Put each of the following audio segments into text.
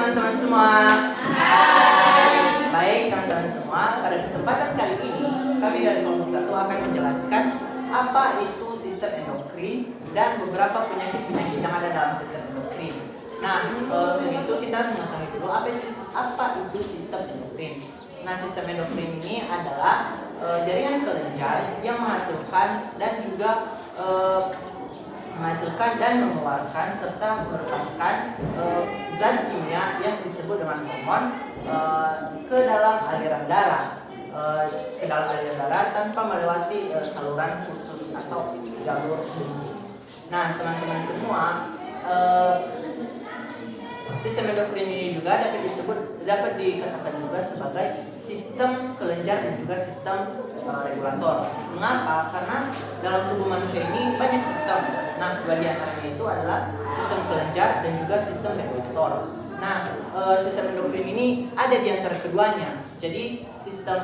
teman-teman semua. Hai. Baik teman-teman semua, pada kesempatan kali ini kami dari kelompok 1 akan menjelaskan apa itu sistem endokrin dan beberapa penyakit-penyakit yang ada dalam sistem endokrin. Nah, untuk itu kita harus mengetahui dulu apa itu sistem endokrin. Nah, sistem endokrin ini adalah jaringan kelenjar yang menghasilkan dan mengeluarkan serta melepaskan zat kimia yang disebut dengan hormon ke dalam aliran darah, tanpa melewati saluran khusus atau jalur tubuh. Nah, teman-teman semua, sistem endokrin ini juga dapat dikatakan juga sebagai sistem kelenjar dan juga sistem regulator. Mengapa? Karena dalam tubuh manusia ini banyak sistem. Nah, dua di antaranya itu adalah sistem kelenjar dan juga sistem regulator. Nah, sistem endokrin ini ada di antara keduanya. Jadi, sistem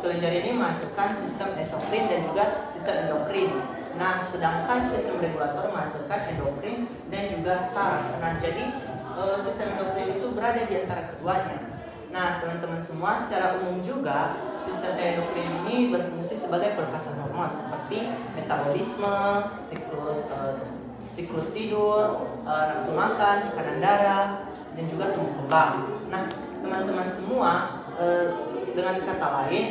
kelenjar ini menghasilkan sistem esokrin dan juga sistem endokrin. Nah, sedangkan sistem regulator menghasilkan endokrin dan juga saraf. Nah, jadi sistem endokrin itu berada di antara keduanya. Nah, teman-teman semua, secara umum juga sistem endokrin ini berfungsi sebagai pelepasan hormon seperti metabolisme, siklus tidur, nafsu makan, tekanan darah, dan juga tumbuh kembang. Nah, teman-teman semua, dengan kata lain,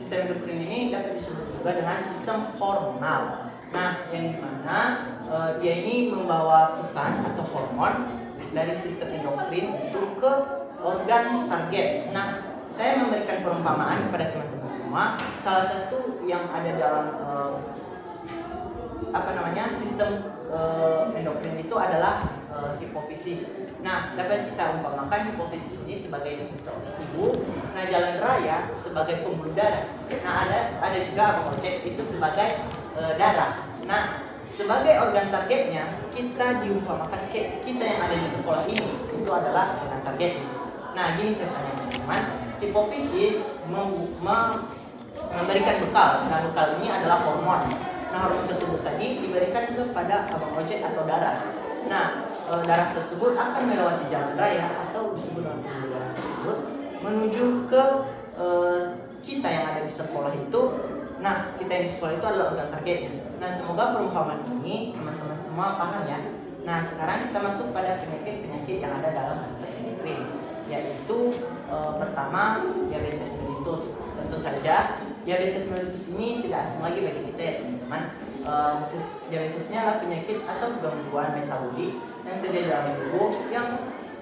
sistem endokrin ini dapat disebut juga dengan sistem hormonal. Nah, yang dimana dia ini membawa pesan atau hormon dari sistem endokrin itu ke organ target. Nah, saya memberikan perumpamaan kepada teman-teman semua. Salah satu yang ada dalam sistem endokrin itu adalah hipofisis. Nah, dapat kita umpamakan hipofisis ini sebagai ibu. Nah, jalan raya sebagai pembuluh darah. Nah, ada juga objek itu sebagai darah. Nah, sebagai organ targetnya, kita diumpamakan kita yang ada di sekolah ini itu adalah organ target. Nah, gini ceritanya teman-teman. Hipofisis memberikan bekal. Nah, bekal ini adalah hormon. Nah, hormon tersebut tadi diberikan kepada abang ojek atau darah. Nah, darah tersebut akan melewati jalan raya atau disebut dengan pembuluh darah tersebut menuju ke kita yang ada di sekolah itu. Nah, kita yang di sekolah itu adalah organ targetnya. Nah, semoga perumpamaan ini teman-teman semua paham ya. Nah, sekarang kita masuk pada penyakit-penyakit yang ada dalam sistem endokrin, yaitu pertama diabetes mellitus. Tentu saja diabetes mellitus ini tidak asing lagi bagi kita ya teman-teman. Diabetesnya adalah penyakit atau gangguan metabolik yang terjadi dalam tubuh yang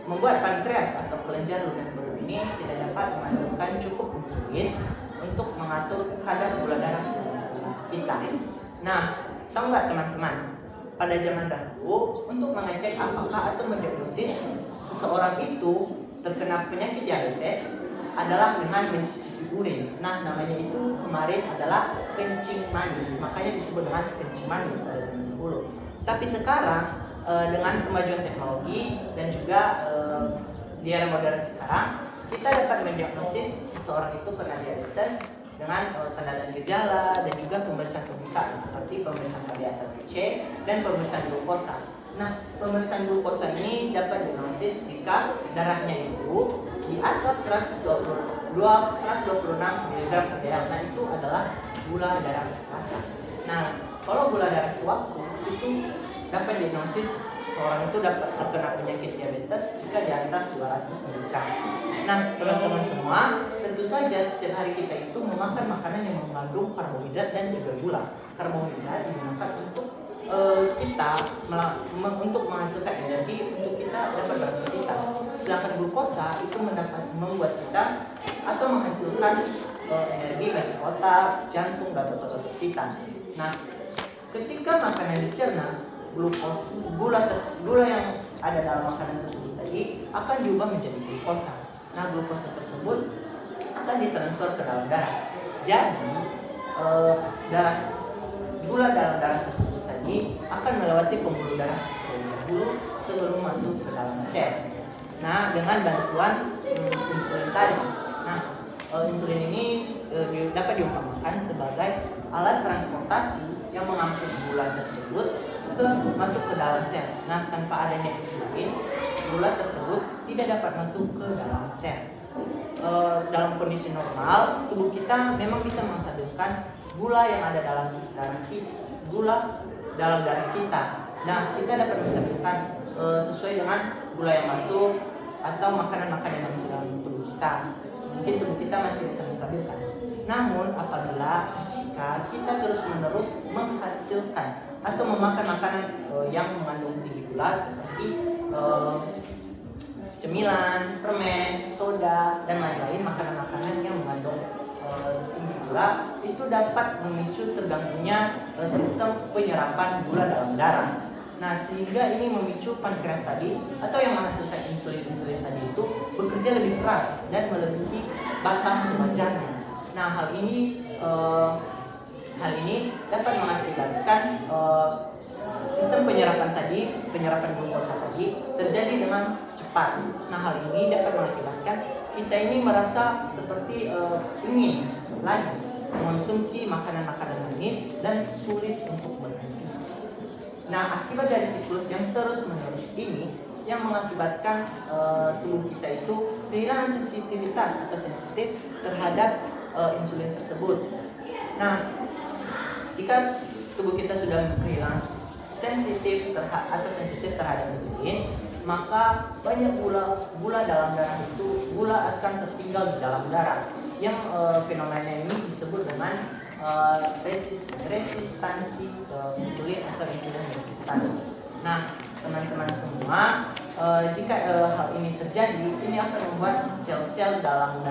membuat pankreas atau kelenjar lunak beru ini tidak dapat menghasilkan cukup insulin untuk mengatur kadar gula darah kita. Nah, tahu nggak teman-teman, pada zaman dahulu untuk mengecek apakah atau mendiagnosis seseorang itu terkena penyakit diabetes adalah dengan mencicipi urin. Nah, namanya itu kemarin adalah kencing manis, makanya disebut dengan kencing manis pada zaman dahulu. Tapi sekarang dengan kemajuan teknologi dan juga di era modern sekarang, kita dapat mendiagnosis seseorang itu kena diabetes dengan tanda dan gejala dan juga pemeriksaan pemeriksaan seperti pemeriksaan HbA1c dan pemeriksaan glukosa. Nah, pemeriksaan glukosa ini dapat diagnosis jika darahnya itu di atas 126 mg per dl. Nah, itu adalah gula darah biasa. Nah, kalau gula darah sewaktu itu dapat diagnosis seorang itu dapat terkena penyakit diabetes jika di atas 200 mg. Nah, teman-teman semua, tentu saja setiap hari kita itu memakan makanan yang mengandung karbohidrat dan juga gula. Karbohidrat digunakan untuk untuk menghasilkan energi untuk kita dapat beraktivitas. Sedangkan glukosa itu membuat kita atau menghasilkan energi bagi otak, jantung, dan otot kita. Nah, ketika makanan dicerna, gula yang ada dalam makanan tersebut tadi akan diubah menjadi glukosa. Nah, glukosa tersebut akan ditransfer ke dalam darah. Jadi gula dalam darah tersebut tadi akan melewati pembuluh darah terlebih dahulu sebelum masuk ke dalam sel. Nah, dengan bantuan insulin tadi. Nah, insulin ini dapat diumpamakan sebagai alat transportasi yang mengangkut gula tersebut masuk ke dalam sel. Nah, tanpa adanya insulin, gula tersebut tidak dapat masuk ke dalam sel. Dalam kondisi normal, tubuh kita memang bisa menstabilkan gula yang ada dalam darah kita, Nah, kita dapat menstabilkan sesuai dengan gula yang masuk atau makanan-makanan yang masuk dalam tubuh kita. Mungkin tubuh kita masih bisa menstabilkan. Namun apabila jika kita terus-menerus menghasilkan atau memakan makanan yang mengandung tinggi gula seperti cemilan, permen, soda, dan lain-lain, makanan-makanan yang mengandung tinggi gula, itu dapat memicu terganggunya sistem penyerapan gula dalam darah. Nah, sehingga ini memicu pankreas tadi atau yang menghasilkan insulin tadi itu bekerja lebih keras dan melebihi batas wajarnya. Nah, hal ini dapat mengakibatkan sistem penyerapan glukosa tadi terjadi dengan cepat. Nah, hal ini dapat mengakibatkan kita ini merasa seperti ingin lagi mengonsumsi makanan-makanan manis dan sulit untuk berhenti. Nah, akibat dari siklus yang terus-menerus ini yang mengakibatkan tubuh kita itu kehilangan sensitivitas atau sensitif terhadap insulin tersebut. Nah, jika tubuh kita sudah kehilangan sensitif terhadap insulin, maka banyak gula dalam darah itu akan tertinggal di dalam darah. Yang fenomena ini disebut dengan resistansi insulin atau insulin resistan. Nah, teman-teman semua, jika hal ini terjadi, ini akan membuat sel-sel dalam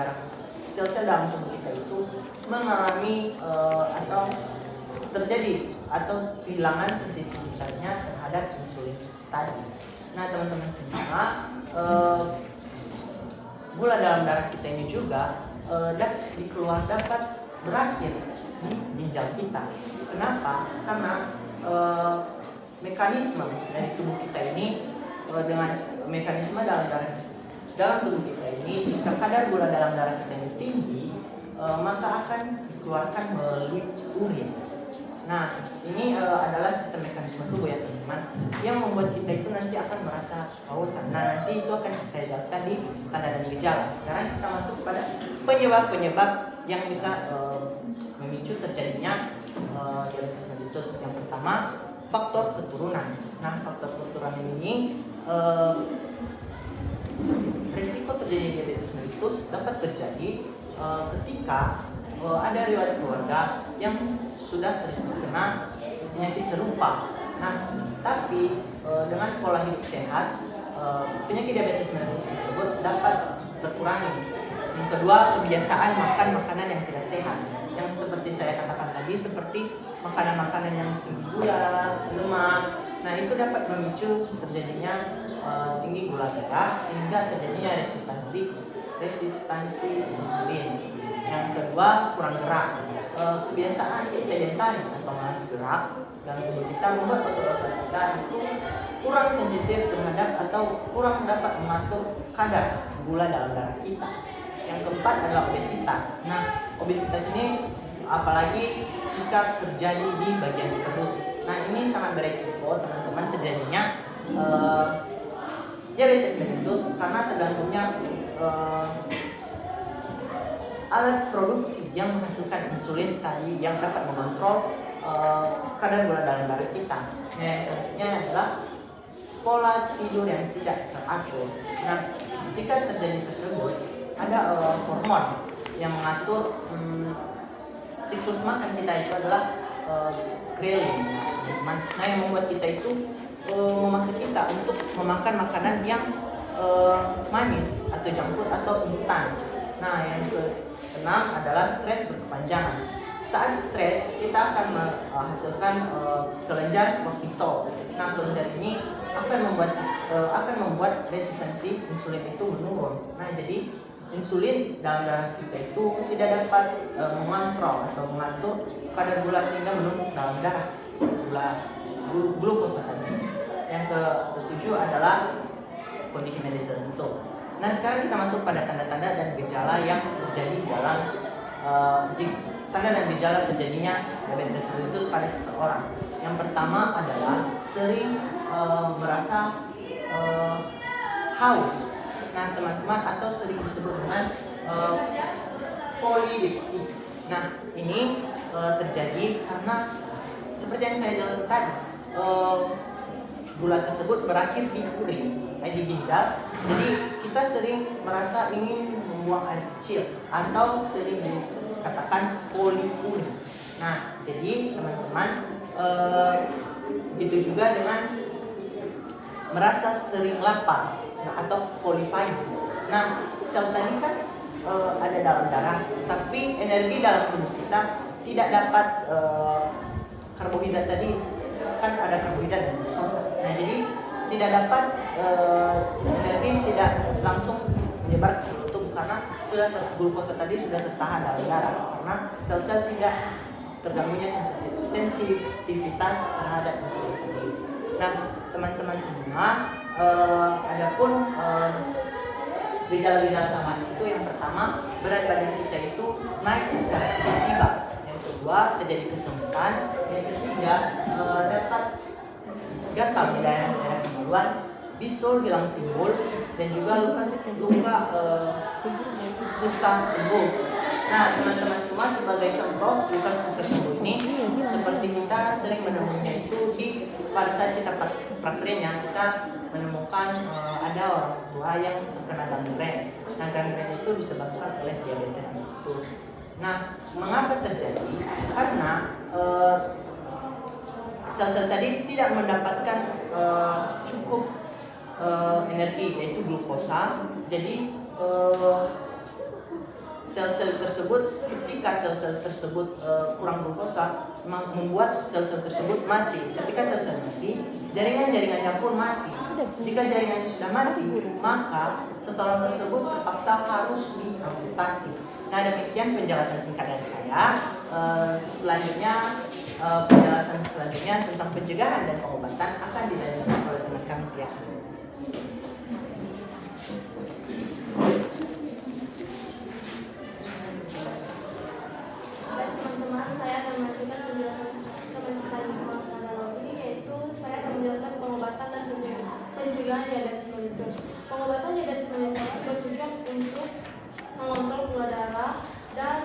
tubuh kita itu mengalami atau terjadi atau kehilangan sensitivitasnya terhadap insulin tadi. Nah, teman-teman semua, gula dalam darah kita ini juga dapat berakhir di ginjal kita. Kenapa? Karena mekanisme dari tubuh kita ini dengan mekanisme dalam tubuh kita ini, jika kadar gula dalam darah kita ini tinggi, maka akan dikeluarkan melalui urin. Nah, ini adalah sistem mekanisme tubuh ya teman-teman, yang membuat kita itu nanti akan merasa kehausan. Nah, nanti itu akan saya jelaskan di tanda dan gejala. Sekarang kita masuk pada penyebab-penyebab yang bisa memicu terjadinya diabetes mellitus. Yang pertama, faktor keturunan. Nah, faktor keturunan ini risiko terjadi diabetes mellitus dapat terjadi ketika ada riwayat keluarga yang sudah terkena penyakit serupa. Nah, tapi dengan pola hidup sehat, penyakit diabetes mellitus tersebut dapat terkurangi. Yang kedua, kebiasaan makan makanan yang tidak sehat, yang seperti saya katakan tadi, seperti makanan-makanan yang tinggi gula, lemak. Nah, itu dapat memicu terjadinya tinggi gula darah sehingga terjadinya resistansi insulin. Yang kedua, kurang gerak. Kebiasaan sedentari atau malas gerak dalam tubuh kita membuat otot-otot kita itu kurang sensitif terhadap atau kurang dapat mengatur kadar gula dalam darah kita. Yang keempat adalah obesitas. Nah, obesitas ini apalagi jika terjadi di bagian perut. Nah, ini sangat beresiko teman-teman terjadinya diabetes mellitus karena terganggunya alat produksi yang menghasilkan insulin tadi yang dapat mengontrol kadar gula dalam darah kita. Yang selanjutnya adalah pola tidur yang tidak teratur. Nah, jika terjadi tersebut, ada hormon yang mengatur siklus makan kita itu adalah ghrelin. Nah, yang membuat kita itu memaksa kita untuk memakan makanan yang manis atau junk food atau instan. Nah, yang keenam adalah stres berkepanjangan. Saat stres, kita akan menghasilkan kelenjar kortisol. Nah, kelenjar ini akan membuat resistensi insulin itu menurun. Nah, jadi insulin dalam darah kita itu tidak dapat mengontrol atau mengatur kadar gula sehingga menumpuk dalam darah glukosa tadi. Yang ketujuh adalah kondisi medis tertentu. Nah, sekarang kita masuk pada tanda-tanda dan gejala yang terjadi dalam tanda dan gejala terjadinya diabetes mellitus pada seseorang. Yang pertama adalah sering merasa haus. Nah teman-teman, atau sering disebut dengan polidipsi. Nah ini terjadi karena seperti yang saya jelaskan tadi, gula tersebut berakhir di urin, di ginjal. Jadi kita sering merasa ingin membuang air kecil atau sering dikatakan poliuri. Nah jadi teman-teman, itu juga dengan merasa sering lapar atau polifagy. Nah sel tadi kan ada dalam darah, tapi energi dalam tubuh kita tidak dapat karbohidrat tadi, kan ada karbohidrat dan glukosa. Nah jadi tidak dapat energi tidak langsung menyebar ke seluruh tubuh karena glukosa tadi sudah tertahan dalam darah karena sel-sel tidak terganggunya sensitivitas terhadap insulin tadi. Nah teman-teman semua, adapun gejala-gejala utama itu yang pertama, berat badan kita itu naik secara tiba-tiba. Yang kedua, terjadi kesemutan. Yang ketiga, dapat gatal di daerah kemaluan, bisul hilang timbul, dan juga luka susah sembuh. Nah teman-teman semua, sebagai contoh luka susah sembuh ini seperti kita sering menemuinya itu pada saat kita prakerja, kita menemukan ada orang tua yang terkena gangren. Nah gangren itu disebabkan oleh diabetes mellitus. Nah mengapa terjadi? Karena sel-sel tadi tidak mendapatkan cukup energi, yaitu glukosa. Jadi sel-sel tersebut, ketika sel-sel tersebut kurang glukosa, membuat sel-sel tersebut mati. Ketika sel-sel mati, jaringan-jaringannya pun mati. Jika jaringannya sudah mati, maka seseorang tersebut terpaksa harus diamputasi. Nah demikian penjelasan singkat dari saya. Selanjutnya penjelasan selanjutnya tentang pencegahan dan pengobatan akan dilanjutkan oleh teman kami ya. Teman-teman, saya akan melanjutkan penjelasan tentang masalah ini, yaitu saya akan menjelaskan pengobatan dan pencegahan diabetes mellitus. Pengobatan diabetes mellitus bertujuan untuk mengontrol gula darah dan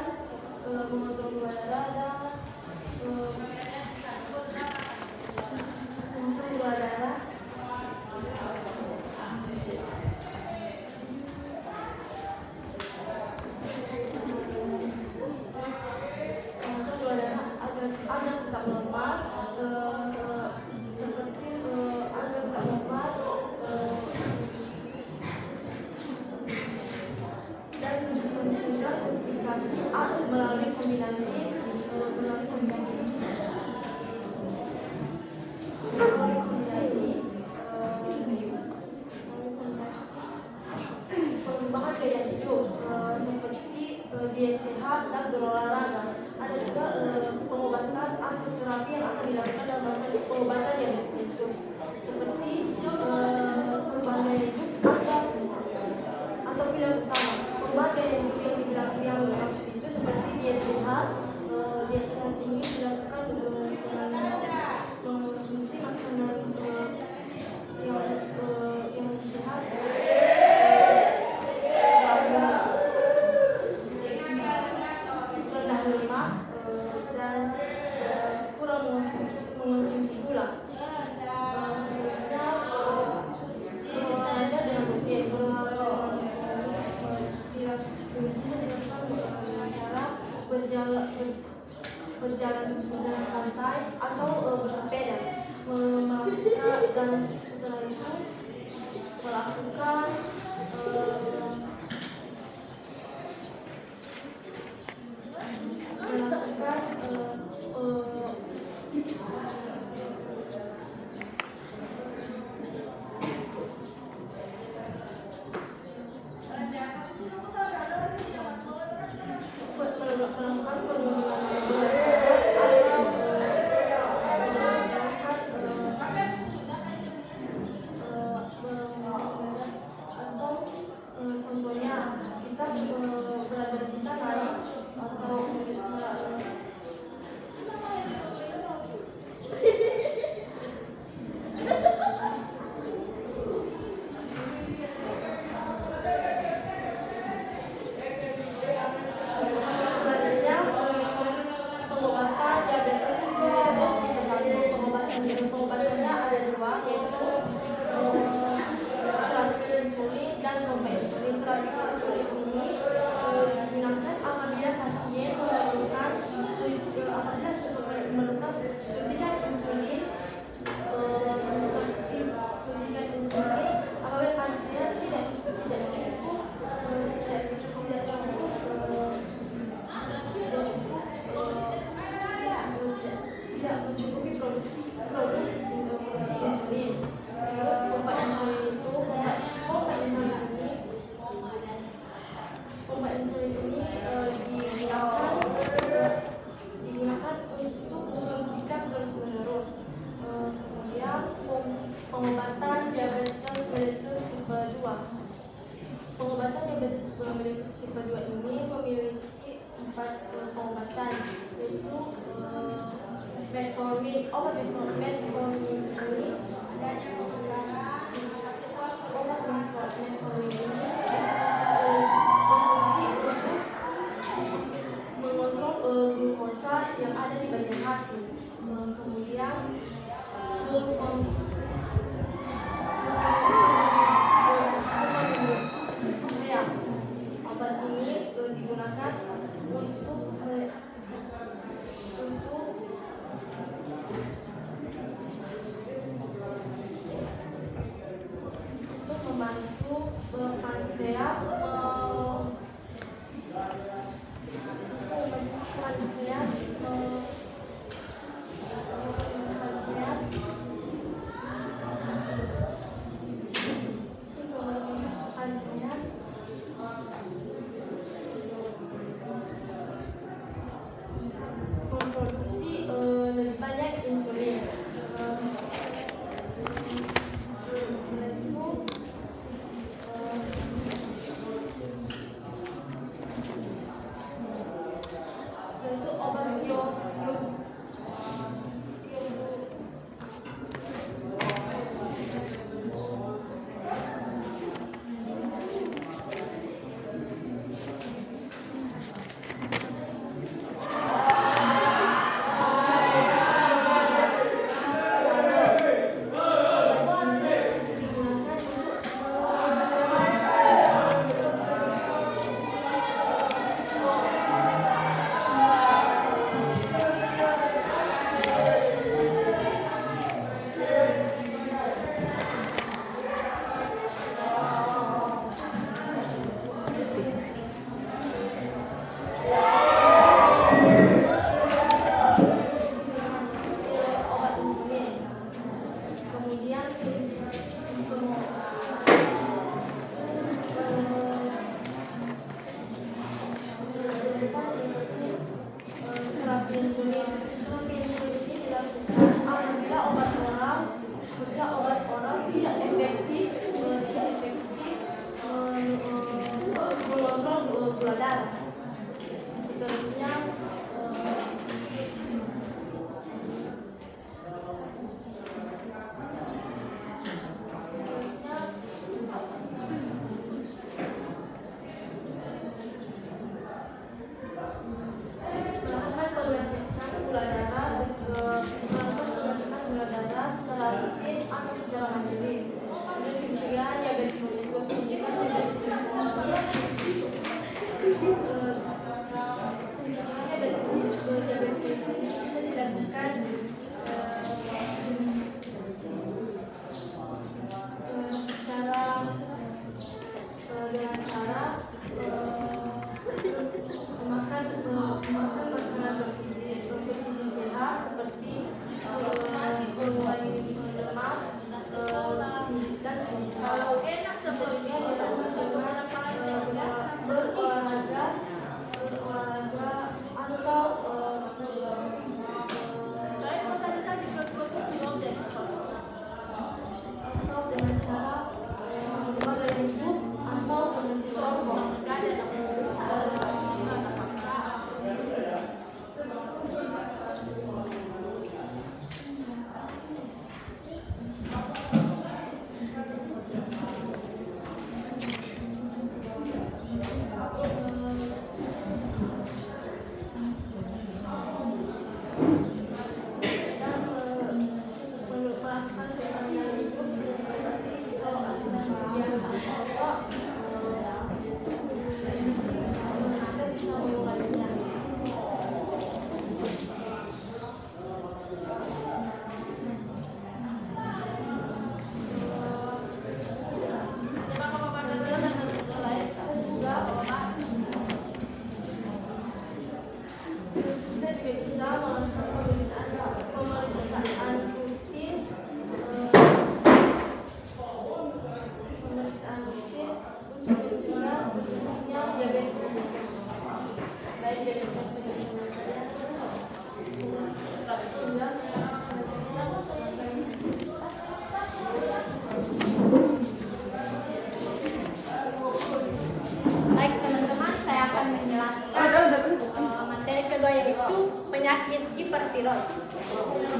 agar tetap normal, seperti agar tetap normal dan mencegah komplikasi melalui kombinasi perubahan gaya hidup seperti diet sehat dan berolahraga. Ada juga pengobatan atau terapi yang akan dilakukan dalam rangka pengobatan diabetes mellitus, seperti perubahan gaya hidup atau pilihan utama. Perubahan gaya hidup yang harus itu seperti diet sehat ini dilakukan dengan mengonsumsi makanan yang sehat, rendah lemak, dan kurang mengonsumsi gula. Seterusnya olahraga dengan rutin. Berjalan santai atau bersepeda, dan setelah itu melakukan Juventus tipe 2 ini memiliki 4 pengobatan, yaitu metformin. Obat metformin ini berfungsi untuk mengontrol glukosa yang ada di bagian hati. Kemudian obat ini digunakan untuk penyakit hipertiroid.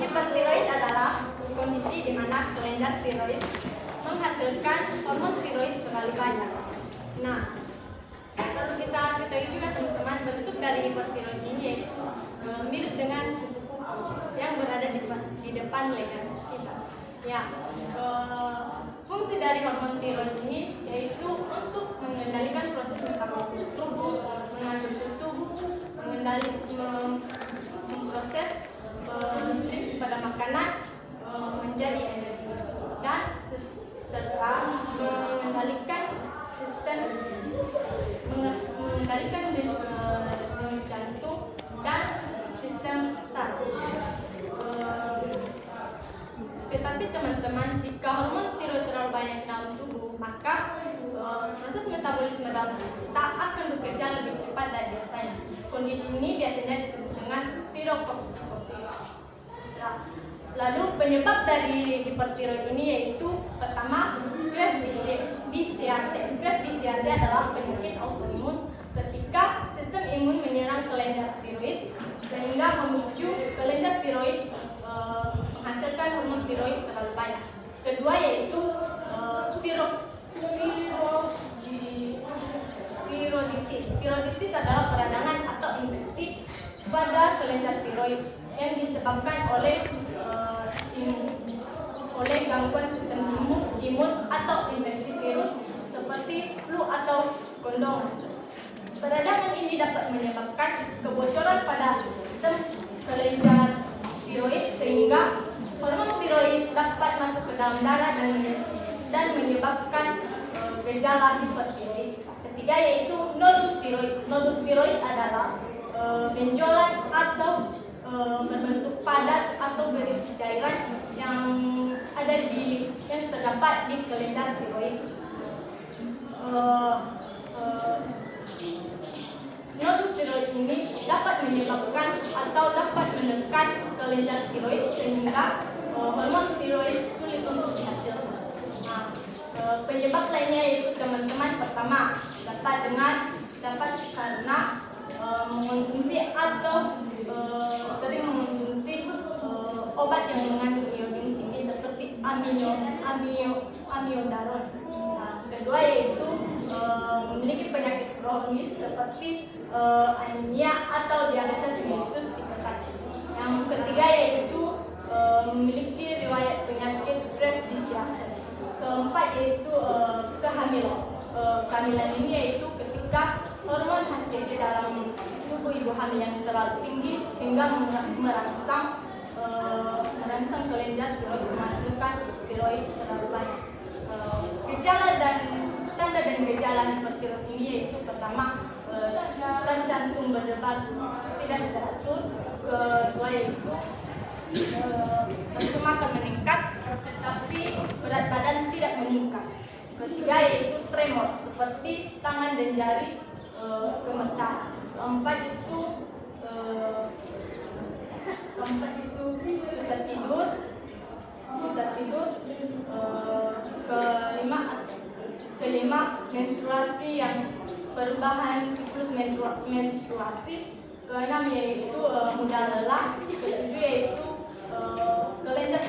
Hipertiroid adalah kondisi di mana kelenjar tiroid menghasilkan hormon tiroid terlalu banyak. Nah, kalau kita ketahui juga teman-teman, bentuk dari hipertiroid ini yaitu mirip dengan kupu-kupu yang berada di depan leher kita. Ya, fungsi dari hormon tiroid ini yaitu untuk mengendalikan proses metabolisme tubuh, mengatur suhu tubuh, memproses nutrisi pada makanan menjadi energi, dan serta mengendalikan denyut jantung dan sistem saraf. Tetapi teman-teman, jika hormon tiroid terlalu banyak dalam tubuh, maka proses metabolisme dalam tubuh kita akan bekerja lebih cepat dari biasanya. Kondisi ini biasanya disebut dengan pirotoksikosis. Nah, lalu penyebab dari hipertiroid ini yaitu pertama, Graves' disease. Graves' disease adalah penyakit autoimun ketika sistem imun menyerang kelenjar tiroid sehingga memicu kelenjar tiroid menghasilkan hormon tiroid terlalu banyak. Kedua yaitu tiroiditis. Tiroiditis adalah peradangan atau infeksi pada kelenjar tiroid yang disebabkan oleh gangguan sistem imun atau infeksi virus seperti flu atau kondom. Peradangan ini dapat menyebabkan kebocoran pada sistem kelenjar tiroid sehingga hormon tiroid dapat masuk ke dalam darah dan menyebabkan gejala hipertiroid. Ketiga yaitu nodus tiroid. Nodus tiroid adalah benjolan atau berbentuk padat atau berisi cairan yang terdapat di kelenjar tiroid. Nodus tiroid ini dapat menyebabkan atau dapat menekan kelenjar tiroid sehingga hormon tiroid sulit untuk dihasilkan. Nah, penyebab lainnya yaitu teman-teman, pertama dapat karena mengonsumsi atau sering mengonsumsi obat yang mengandung iodin tinggi seperti amiodaron. Nah, kedua yaitu memiliki penyakit kronis seperti anemia atau diabetes mellitus tipe 1. Yang ketiga yaitu memiliki riwayat penyakit Graves' disease. Keempat yaitu kehamilan. Kehamilan ini yaitu ketika hormon HCG dalam tubuh ibu hamil yang terlalu tinggi sehingga merangsang kelenjar tiroid menghasilkan tiroid terlalu banyak. Tanda dan gejala hipertiroid ini yaitu pertama, detak jantung berdebar tidak teratur. Kedua yaitu nafsu makan meningkat tetapi berat badan tidak meningkat. Ketiga yaitu tremor seperti tangan dan jari gemetar. Keempat itu susah tidur. Kelima menstruasi yang perubahan siklus menstruasi. Keenam yaitu mudah lelah. Ketujuh yaitu kelenjar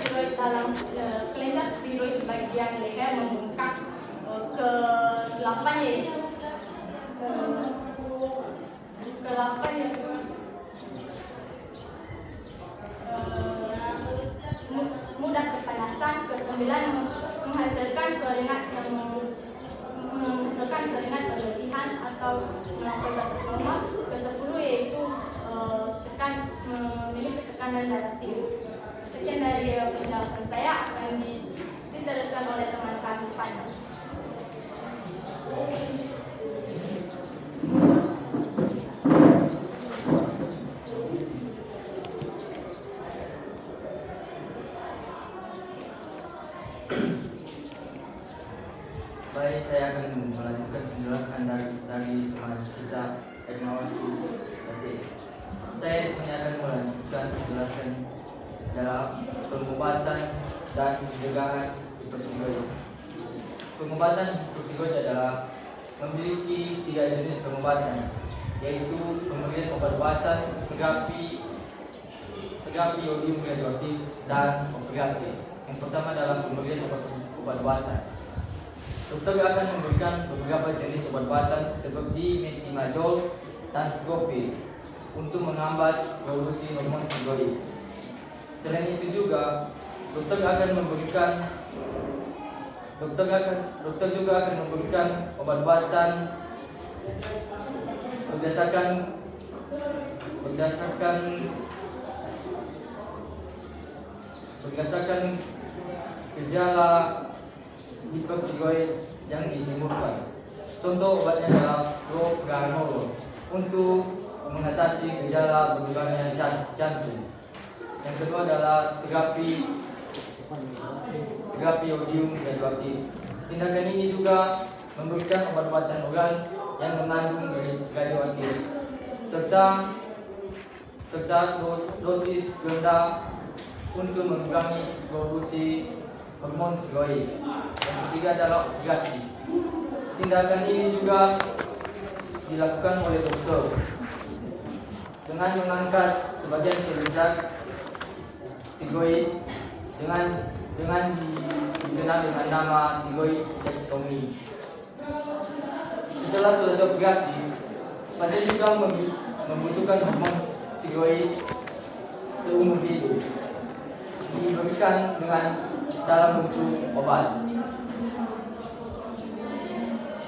tiroid bagian leher membengkak. Kedelapan yaitu mudah kepanasan. Kesembilan menghasilkan keringat berlebihan atau melampaui batas normal. Ke-10 yaitu memiliki tekanan darah tinggi. Sekian dari penjelasan saya, akan diteruskan oleh teman kami Fani. Baik, saya akan melanjutkan penjelasan dari teman kita Teknologi Detik. Saya di sini akan melanjutkan penjelasan dalam pengobatan dan pencegahan hipertiroid. Pengobatan hipertiroid adalah memiliki 3 jenis pengobatan, yaitu pemberian obat-obatan, terapi terapi iodium radioaktif dan operasi. Yang pertama adalah pemberian obat-obatan. Dokter akan memberikan beberapa jenis obat-obatan seperti metimazol dan propil untuk menghambat produksi hormon tiroid. Selain itu juga dokter juga akan memberikan obat-obatan berdasarkan gejala hipertiroid yang ditimbulkan. Contoh obatnya adalah propranolol untuk mengatasi gejala berkurangnya jantung. Yang kedua adalah terapi iodium radioaktif. Tindakan ini juga memberikan obat-obatan oral yang mengandung radioaktif serta dosis rendah untuk mengurangi produksi hormon tiroid. Yang ketiga adalah operasi. Tindakan ini juga dilakukan oleh dokter dengan mengangkat sebagian sel tiroid dengan dikenal dengan nama tiroidektomi. Setelah selesai operasi, pasien juga membutuhkan hormon tiroid seumur hidup, diberikan dalam bentuk obat.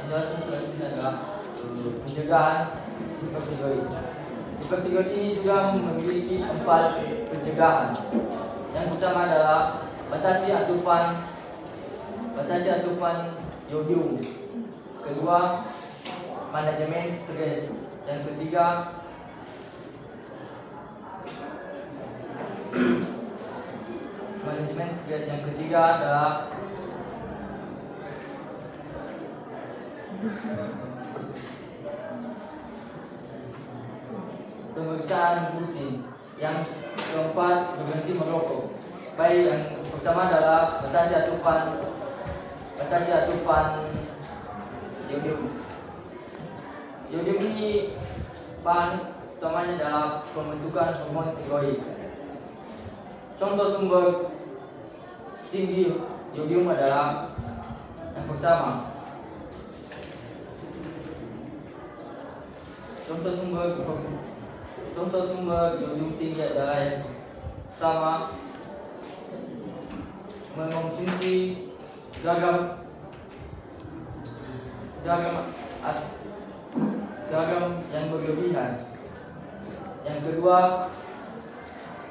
Penjelasan selanjutnya adalah pencegahan hipertiroid. Hipertiroid ini juga memiliki 4 pencegahan. Yang pertama adalah batasi asupan iodium. Kedua, manajemen stres. Yang ketiga, adalah pemeriksaan rutin. Yang keempat, berhenti merokok. Baik, yang pertama adalah batasi asupan iodium. Iodium ini bahan utamanya adalah pembentukan hormon tiroid. Contoh sumber tinggi iodium adalah yang pertama. Contoh sumber iodium tinggi adalah yang pertama, mengonsumsi garam yang berlebihan. Yang kedua,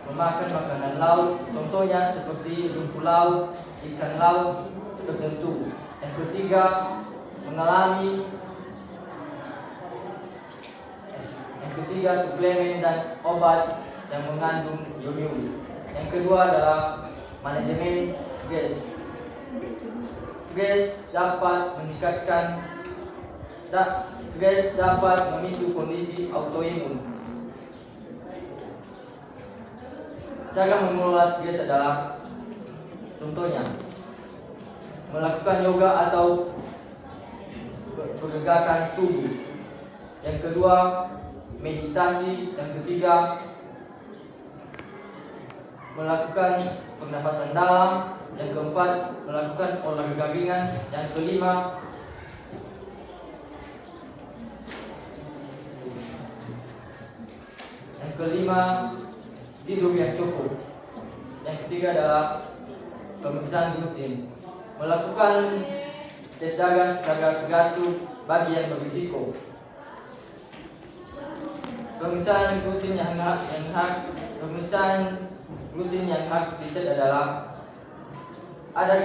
memakan makanan laut, contohnya seperti rumput laut, ikan laut tertentu. Yang ketiga, suplemen dan obat yang mengandung iodium. Yang kedua adalah manajemen stres. Stres dapat memicu kondisi autoimun. Cara mengelola stres adalah contohnya melakukan yoga atau pergerakan tubuh. Yang kedua, meditasi. Yang ketiga, melakukan pernafasan dalam. Yang keempat, melakukan olahraga ringan. Yang kelima, tidur yang cukup. Yang ketiga adalah pemeriksaan rutin. Melakukan tes darah secara teratur bagi yang berisiko. Pemeriksaan rutin yang harus dites adalah ada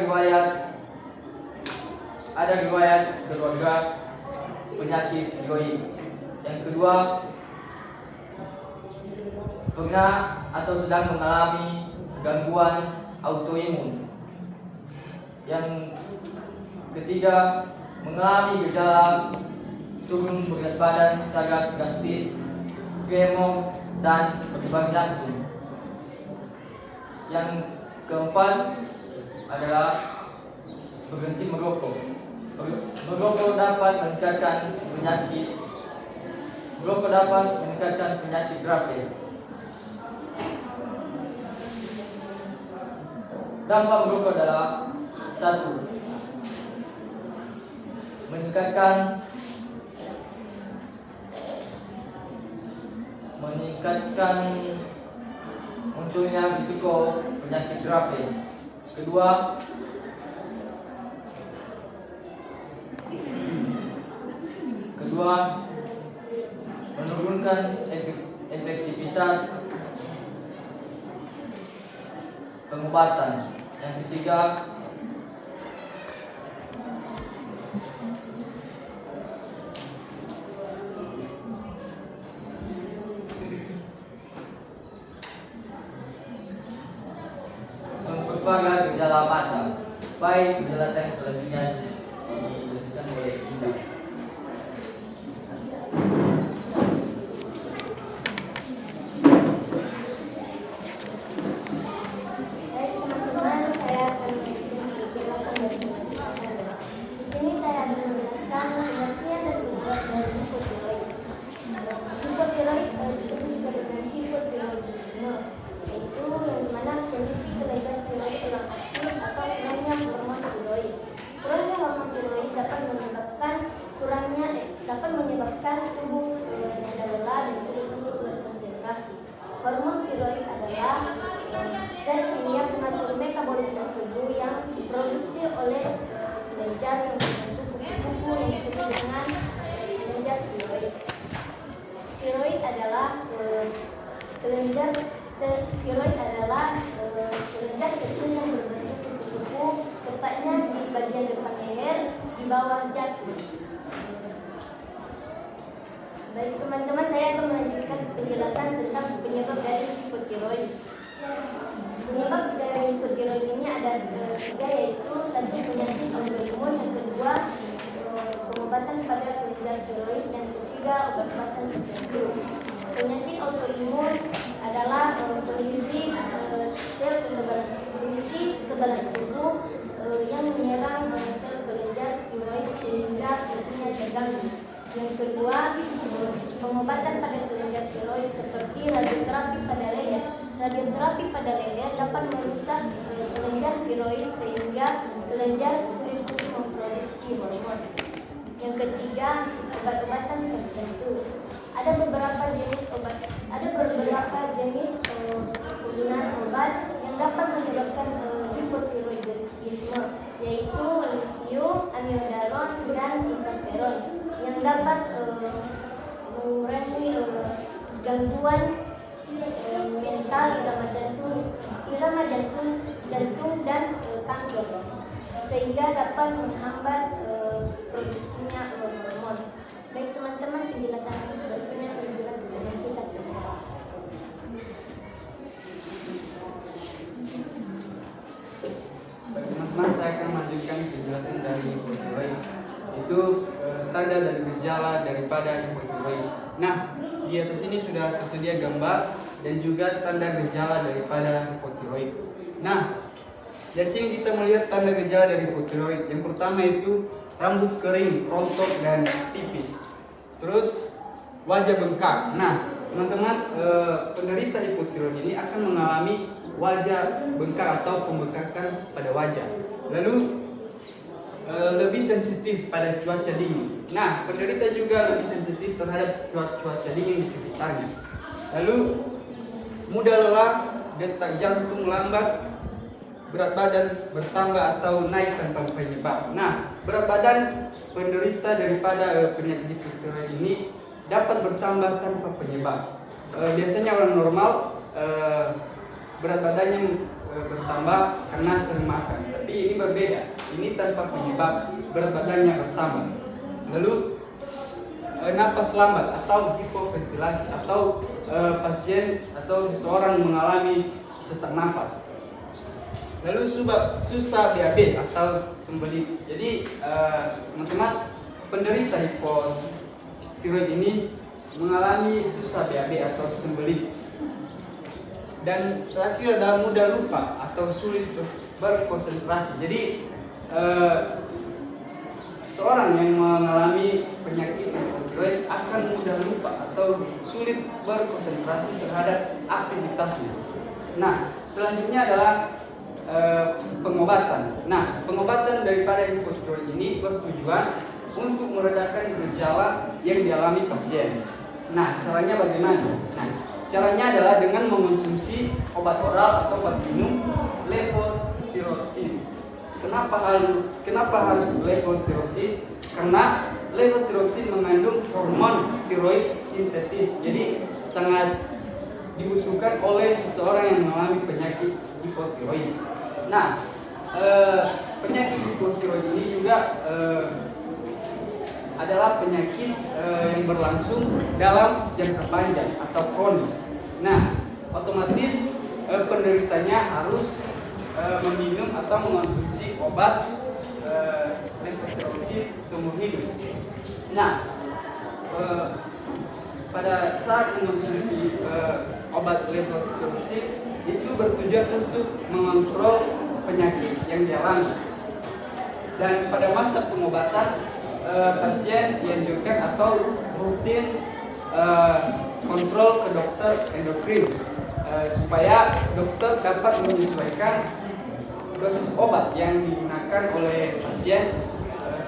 riwayat keluarga penyakit tiroid. Yang kedua, pernah atau sedang mengalami gangguan autoimun. Yang ketiga, mengalami gejala turun berat badan secara drastis, tremor, dan berdebar jantung. Yang keempat adalah berhenti merokok. Merokok dapat meningkatkan penyakit diabetes. Dampak merokok adalah satu, meningkatkan munculnya risiko penyakit grafis. Kedua, menurunkan efektivitas pengobatan. Yang ketiga, memperparah gejala mata. Baik, penjelasan selanjutnya dilanjutkan oleh Indah. Baik teman-teman, saya akan memberikan penjelasan dari penelitian. Di sini saya akan menjelaskan pengertian dan penyebab dari hipotiroid. Hipotiroid disebut juga dengan hipotiroidisme, yaitu yang dimana kondisi kelenjar tiroid kurang aktif atau kurangnya hormon tiroid. Kurangnya hormon tiroid dapat menyebabkan tubuh mudah lelah dan sulit untuk berkonsentrasi. Hormon tiroid adalah zat kimia pengatur metabolisme tubuh yang diproduksi oleh kelenjar yang membentuk kupu-kupu yang disebut dengan kelenjar tiroid. Tiroid adalah kelenjar kecil yang berbentuk kupu-kupu, tepatnya di bagian depan leher di bawah jantung. Baik teman-teman, saya akan melanjutkan penjelasan tentang penyebab dari hipotiroid. Penyebab dari hipotiroid ini ada tiga, yaitu satu penyakit autoimun, yang kedua pengobatan pada kelenjar tiroid, dan ketiga obat-obatan tertentu. Penyakit autoimun adalah kondisi kekebalan tubuh yang menyerang sel kelenjar tiroid sehingga fungsinya terganggu. Yang kedua, pengobatan pada kelenjar tiroid seperti radioterapi pada leher. Radioterapi pada leher dapat merusak kelenjar tiroid sehingga kelenjar sulit untuk memproduksi hormon. Yang ketiga, obat-obatan tertentu. Ada beberapa jenis penggunaan obat yang dapat menyebabkan hipotiroidisme, yaitu lithium, amiodarone, dan interferon, yang dapat mengurangi gangguan mental, irama jantung dan kanker, sehingga dapat menghambat produksinya hormon. Baik teman-teman, penjelasan berikutnya akan dijelaskan dengan kita. Baik teman-teman, saya akan melanjutkan penjelasan dari hipotiroid. Itu tanda dan gejala daripada hipotiroid. Nah, di atas ini sudah tersedia gambar dan juga tanda gejala daripada hipotiroid. Nah, dari sini kita melihat tanda gejala dari hipotiroid. Yang pertama itu rambut kering, rontok dan tipis. Terus wajah bengkak. Nah, teman-teman, penderita hipotiroid ini akan mengalami wajah bengkak atau pembengkakan pada wajah. Lalu lebih sensitif pada cuaca dingin. Nah, penderita juga lebih sensitif terhadap cuaca dingin di sekitarnya. Lalu mudah lelah, detak jantung lambat, berat badan bertambah atau naik tanpa penyebab. Nah, berat badan penderita daripada penyakit hipotiroid ini dapat bertambah tanpa penyebab. Biasanya orang normal berat badannya bertambah karena sering makan. Tapi ini berbeda. Ini tanpa penyebab berat badannya bertambah. Lalu napas lambat atau hipoventilasi atau pasien atau seseorang mengalami sesak nafas. Lalu susah BAB atau sembelit. Jadi teman-teman, penderita hipotiroid ini mengalami susah BAB atau sembelit. Dan terakhir adalah mudah lupa atau sulit berkonsentrasi. Jadi seorang yang mengalami penyakit hipotiroid akan mudah lupa atau sulit berkonsentrasi terhadap aktivitasnya. Nah, selanjutnya adalah pengobatan. Nah, pengobatan daripada hipotiroid ini bertujuan untuk meredakan gejala yang dialami pasien. Nah, caranya bagaimana? Nah, caranya adalah dengan mengonsumsi obat oral atau obat minum levothyroxine. Kenapa harus levothyroxine? Karena levothyroxine mengandung hormon tiroid sintetis. Jadi sangat dibutuhkan oleh seseorang yang mengalami penyakit hipotiroid. Nah, penyakit hipotiroid ini juga adalah penyakit yang berlangsung dalam jangka panjang atau kronis. Nah, otomatis penderitanya harus meminum atau mengonsumsi obat levothyroxine seumur hidup. Nah, pada saat mengonsumsi obat levothyroxine itu bertujuan untuk mengontrol penyakit yang dialami. Dan pada masa pengobatan pasien dianjurkan atau rutin kontrol ke dokter endokrin supaya dokter dapat menyesuaikan dosis obat yang digunakan oleh pasien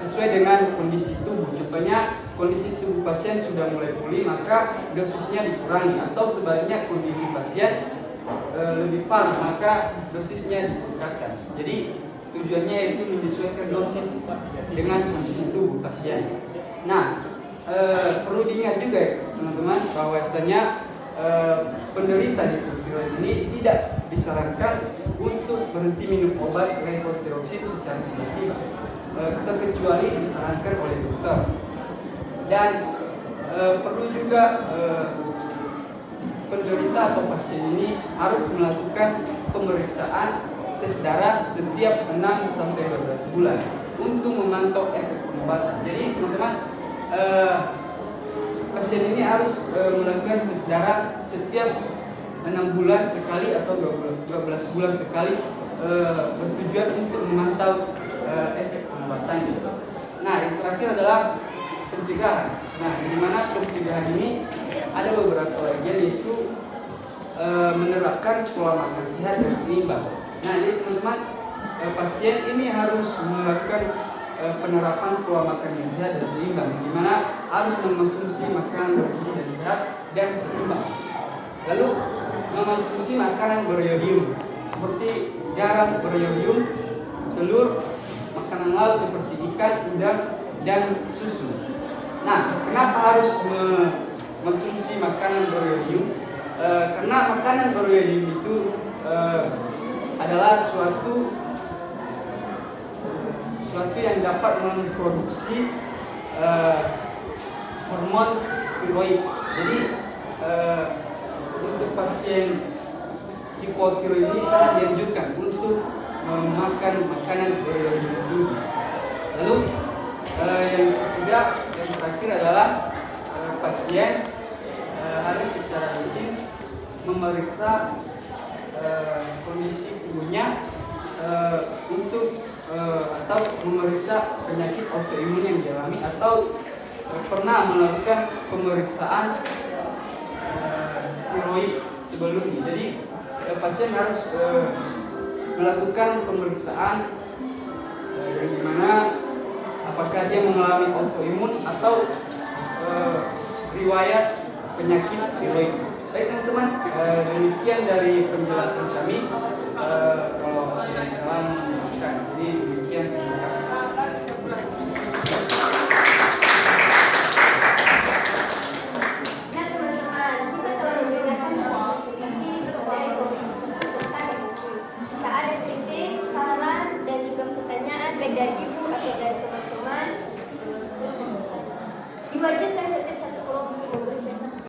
sesuai dengan kondisi tubuh. Contohnya kondisi tubuh pasien sudah mulai pulih, maka dosisnya dikurangi, atau sebaliknya kondisi pasien lebih parah, maka dosisnya ditingkatkan. Jadi tujuannya itu menyesuaikan dosis dengan kondisi tubuh pasien. Nah, perlu diingat juga teman-teman bahwasanya penderita hipotiroid ini tidak disarankan untuk berhenti minum obat levothyroxine secara tiba-tiba, terkecuali disarankan oleh dokter. Dan perlu juga penderita atau pasien ini harus melakukan pemeriksaan tes darah setiap 6-12 bulan untuk memantau efek pengobatan. Jadi teman-teman, pasien ini harus melakukan tes darah setiap 6 bulan sekali atau 12 bulan sekali, bertujuan untuk memantau efek pengobatannya. Nah, yang terakhir adalah pencegahan. Nah, di mana pencegahan ini ada beberapa bagian, yaitu menerapkan pola makan sehat dan seimbang. Nah, jadi teman-teman, pasien ini harus melakukan penerapan pola makan yang sehat dan seimbang, di mana harus mengonsumsi makanan bergizi dan sehat dan seimbang. Lalu mengonsumsi makanan beriodium seperti garam beriodium, telur, makanan laut seperti ikan, udang, dan susu. Nah, kenapa harus mengonsumsi makanan beriodium? Karena makanan beriodium itu adalah suatu yang dapat memproduksi hormon tiroid. Jadi untuk pasien hipotiroid ini sangat dianjurkan untuk memakan makanan beriodium tinggi. Lalu yang ketiga, yang terakhir adalah pasien harus secara rutin memeriksa kondisi tubuhnya untuk atau memeriksa penyakit autoimun yang dialami, atau pernah melakukan pemeriksaan tiroid sebelumnya. Jadi pasien harus melakukan pemeriksaan yang dimana apakah dia mengalami autoimun atau riwayat penyakit tiroid. Baik teman-teman, demikian dari penjelasan kami. Kalau ada yang salah menunjukkan. Jadi demikian, terima kasih. Nah teman-teman, kita telah mendengarkan diskusi dari Komisi tentang jika ada kritik, saran, dan juga pertanyaan baik dari ibu atau dari teman-teman, diwajibkan